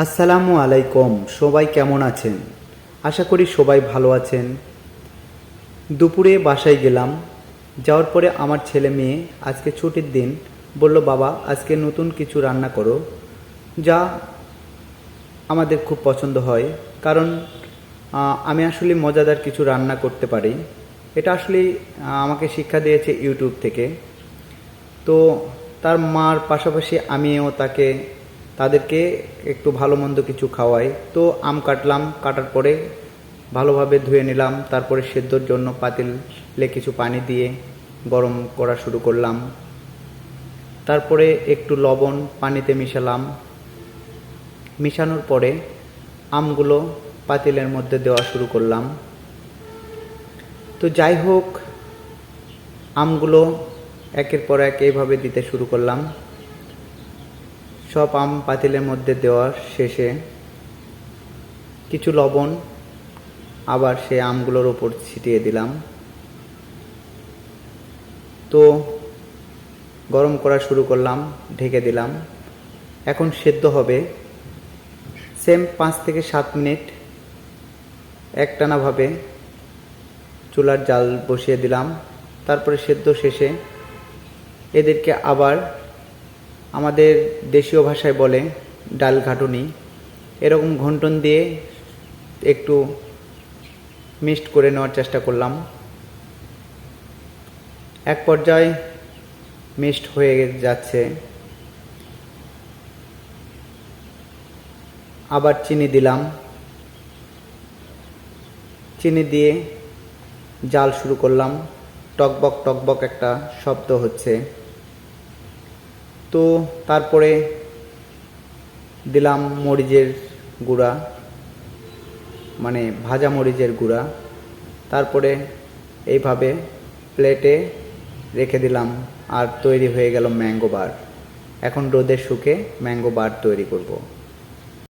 আসসালামু আলাইকুম। সবাই কেমন আছেন? আশা করি সবাই ভালো আছেন। দুপুরে বাসায় গেলাম। যাওয়ার পরে আমার ছেলে মেয়ে, আজকে ছুটির দিন, বলল বাবা আজকে নতুন কিছু রান্না করো, যা আমাদের খুব পছন্দ হয়। কারণ আমি আসলে মজাদার কিছু রান্না করতে পারি। এটা আসলে আমাকে শিক্ষা দিয়েছে ইউটিউব থেকে। তো তার মার পাশাপাশি আমিও তাদেরকে একটু ভালো মন্দ কিছু খাওয়াই। তো আম কাটলাম, কাটার পরে ভালোভাবে ধুয়ে নিলাম, তারপরে সেদ্ধর জন্য পাতিলে কিছু পানি দিয়ে গরম করা শুরু করলাম। তারপরে একটু লবণ পানিতে মিশালাম। মিশানোর পরে আমগুলো পাতিলের মধ্যে দেওয়া শুরু করলাম। তো যাই হোক, আমগুলো একের পর এক এইভাবে দিতে শুরু করলাম। সব আম পাতিলের মধ্যে দেওয়ার শেষে কিছু লবণ আবার সে আমগুলোর ওপর ছিটিয়ে দিলাম। তো গরম করা শুরু করলাম, ঢেকে দিলাম। এখন সেদ্ধ হবে। সেম 5 থেকে 7 মিনিট একটানাভাবে চুলার জাল বসিয়ে দিলাম। তারপরে সেদ্ধ শেষে এদেরকে আবার, আমাদের দেশীয় ভাষায় বলে ডাল ঘাটুনি, এরকম ঘন্টন দিয়ে একটু মিক্সড করে নেওয়ার চেষ্টা করলাম। এক পর্যায়ে মিক্সড হয়ে যাচ্ছে। আবার চিনি দিলাম। চিনি দিয়ে জাল শুরু করলাম। টকবক টকবক একটা শব্দ হচ্ছে। তো তারপরে দিলাম মরিচের গুঁড়া, মানে ভাজা মরিচের গুঁড়া। তারপরে এইভাবে প্লেটে রেখে দিলাম, আর তৈরি হয়ে গেল ম্যাঙ্গো বার। এখন রোদে শুকে ম্যাঙ্গো বার তৈরি করব।